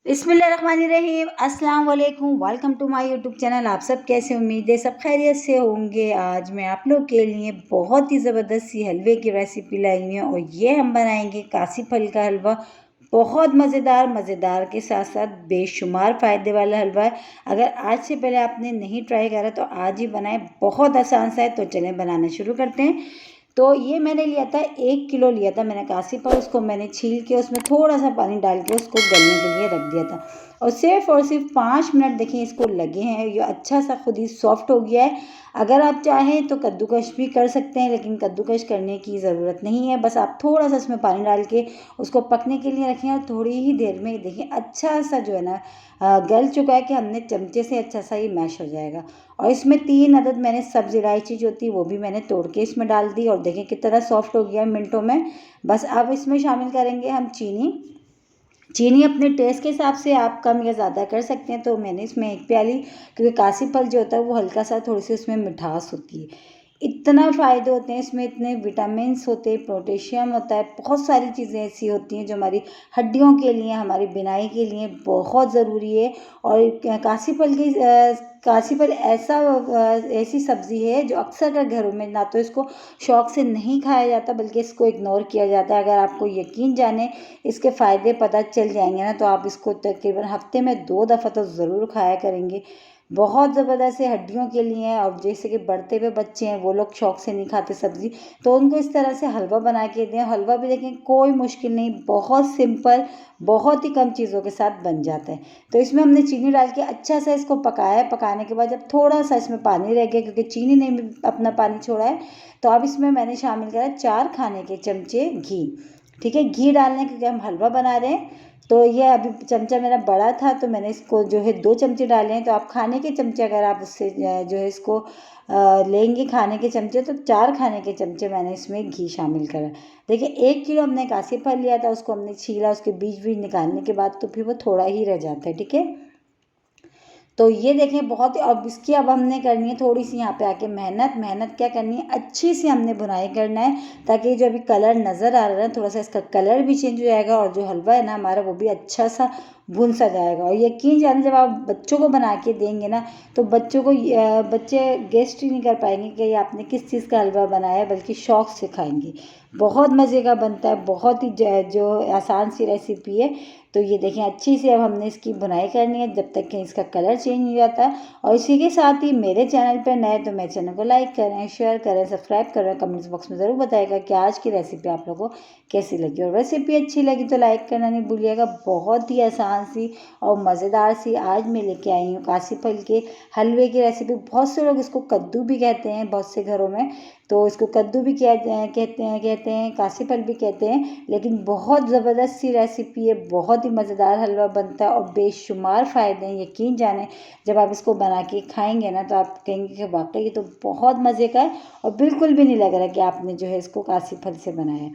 बिस्मिल्लाहिर्रहमानिर्रहीम, अस्सलाम वालेकुम। Welcome to my YouTube channel. आप सब कैसे, उम्मीद है सब खैरियत से होंगे। आज मैं आप लोग के लिए बहुत ही ज़बरदस्त सी हलवे की रेसिपी लाई हुई हूँ और ये हम बनाएंगे कासी फल का हलवा। बहुत मज़ेदार के साथ साथ बेशुमार फ़ायदे वाला हलवा है। अगर आज से पहले आपने नहीं ट्राई करा तो आज ही बनाएं, बहुत आसान सा है। तो चलें बनाना शुरू करते हैं। तो ये मैंने लिया था, 1 किलो लिया था मैंने काशी फल। उसको मैंने छील के उसमें थोड़ा सा पानी डाल के उसको गलने के लिए रख दिया था और सिर्फ 5 मिनट देखिए इसको लगे हैं। ये अच्छा सा खुद ही सॉफ्ट हो गया है। अगर आप चाहें तो कद्दूकश भी कर सकते हैं, लेकिन कद्दूकश करने की ज़रूरत नहीं है। बस आप थोड़ा सा इसमें पानी डाल के उसको पकने के लिए रखें और थोड़ी ही देर में देखिए अच्छा सा जो है ना गल चुका है कि हमने चमचे से अच्छा सा ये मैश हो जाएगा। और इसमें 3 अदद मैंने सब्ज़ इलायची जो थी वो भी मैंने तोड़ के इसमें डाल दी और देखें कितना सॉफ्ट हो गया मिनटों में। बस अब इसमें शामिल करेंगे हम चीनी। चीनी अपने टेस्ट के हिसाब से आप कम या ज़्यादा कर सकते हैं। तो मैंने इसमें 1 प्याली, क्योंकि काशी फल जो होता है वो हल्का सा थोड़ी सी उसमें मिठास होती है। इतना फ़ायदे होते हैं इसमें, इतने विटामिन्स होते हैं, पोटेशियम होता है, बहुत सारी चीज़ें ऐसी होती हैं जो हमारी हड्डियों के लिए, हमारी बिनाई के लिए बहुत ज़रूरी है। और काशी फल ऐसी सब्ज़ी है जो अक्सर कर घरों में ना तो इसको शौक़ से नहीं खाया जाता बल्कि इसको इग्नोर किया जाता है। अगर आपको यकीन जाने इसके फ़ायदे पता चल जाएंगे ना तो आप इसको तकरीबन हफ्ते में 2 दफ़ा तो ज़रूर खाया करेंगे। बहुत ज़बरदस्त है, हड्डियों के लिए है। और जैसे कि बढ़ते हुए बच्चे हैं, वो लोग शौक़ से नहीं खाते सब्ज़ी, तो उनको इस तरह से हलवा बना के दें। हलवा भी देखें कोई मुश्किल नहीं, बहुत सिंपल, बहुत ही कम चीज़ों के साथ बन जाता है। तो इसमें हमने चीनी डाल के अच्छा सा इसको पकाया। पकाने के बाद जब थोड़ा सा इसमें पानी रह गया, क्योंकि चीनी ने भी अपना पानी छोड़ा है, तो अब इसमें मैंने शामिल करा 4 खाने के चमचे घी। ठीक है, घी डालने, क्योंकि हम हलवा बना रहे हैं। तो ये अभी चमचा मेरा बड़ा था तो मैंने इसको जो है 2 चमचे डाले हैं। तो आप खाने के चमचे, अगर आप उससे जो है इसको लेंगे खाने के चमचे, तो 4 खाने के चमचे मैंने इसमें घी शामिल करा। देखिए 1 किलो हमने काशी फल लिया था, उसको हमने छीला, उसके बीज भी निकालने के बाद तो फिर वो थोड़ा ही रह जाता है। ठीक है, तो ये देखें बहुत। अब हमने करनी है थोड़ी सी यहाँ पे आके मेहनत क्या करनी है, अच्छी सी हमने बुनाई करना है, ताकि जो अभी कलर नज़र आ रहा है थोड़ा सा इसका कलर भी चेंज हो जाएगा और जो हलवा है ना हमारा वो भी अच्छा सा भुन सा जाएगा। और यकीन जाने जब आप बच्चों को बना के देंगे ना तो बच्चे गेस्ट ही नहीं कर पाएंगे कि ये आपने किस चीज़ का हलवा बनाया है, बल्कि शौक़ से खाएंगे। बहुत मज़े का बनता है, बहुत ही जो आसान सी रेसिपी है। तो ये देखें अच्छी से अब हमने इसकी बुनाई करनी है जब तक कि इसका कलर चेंज हो जाता है। और इसी के साथ ही मेरे चैनल पर नए तो मेरे चैनल को लाइक करें, शेयर करें, सब्सक्राइब करें। कमेंट्स बॉक्स में ज़रूर बताएगा कि आज की रेसिपी आप लोगों को कैसी लगी। और रेसिपी अच्छी लगी तो लाइक करना नहीं भूलिएगा। बहुत ही आसान सी और मज़ेदार सी आज मैं लेके आई हूँ काशी फल के हलवे की रेसिपी। बहुत से लोग इसको कद्दू भी कहते हैं, बहुत से घरों में तो इसको कद्दू भी कहते हैं, काशी फल भी कहते हैं। लेकिन बहुत ज़बरदस्त सी रेसिपी है, बहुत ही मज़ेदार हलवा बनता है और बेशुमार फ़ायदे हैं। यकीन जाने जब आप इसको बना के खाएंगे ना तो आप कहेंगे कि वाकई ये तो बहुत मज़े का है और बिल्कुल भी नहीं लग रहा कि आपने जो है इसको काशी फल से बनाया है।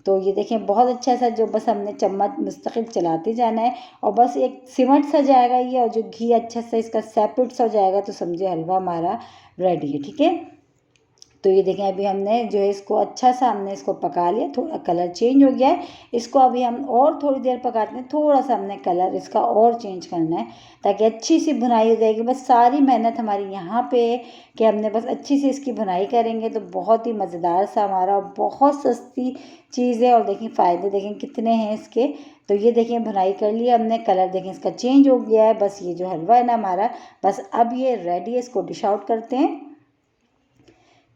तो ये देखें बहुत अच्छा सा, जो बस हमने चम्मच मुस्तकिल चलाते जाना है और बस एक सिमट सा जाएगा ये, और जो घी अच्छा सा इसका सेपरेट सा हो जाएगा तो समझे हलवा हमारा रेडी है। ठीक है, तो ये देखें अभी हमने जो है इसको अच्छा सा हमने इसको पका लिया, थोड़ा कलर चेंज हो गया है। इसको अभी हम और थोड़ी देर पकाते हैं, थोड़ा सा हमने कलर इसका और चेंज करना है ताकि अच्छी सी भुनाई हो जाएगी। बस सारी मेहनत हमारी यहाँ पे है कि हमने बस अच्छी सी इसकी भुनाई करेंगे तो बहुत ही मज़ेदार सा हमारा, बहुत सस्ती चीज़ है। और देखें फ़ायदे देखें कितने हैं इसके। तो ये देखें भुनाई कर लिया हमने, कलर देखें इसका चेंज हो गया है। बस ये जो हलवा है ना हमारा, बस अब ये रेडी है। इसको डिश आउट करते हैं।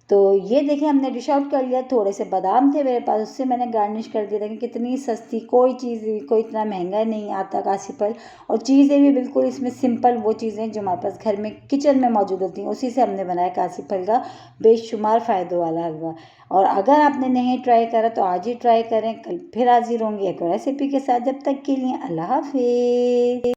तो ये देखिए हमने डिश आउट कर लिया। थोड़े से बादाम थे मेरे पास, उससे मैंने गार्निश कर दिया। देखिए कितनी सस्ती, कोई चीज़ कोई इतना महंगा नहीं आता काशी फल। और चीज़ें भी बिल्कुल इसमें सिंपल, वो चीज़ें जो हमारे पास घर में किचन में मौजूद होती हैं उसी से हमने बनाया काशी फल का बेशुमार फ़ायदों वाला हलवा। और अगर आपने नहीं ट्राई करा तो आज ही ट्राई करें। कल फिर हाजिर होंगे एक और रेसिपी के साथ। जब तक के लिए अल्लाह हाफिज़।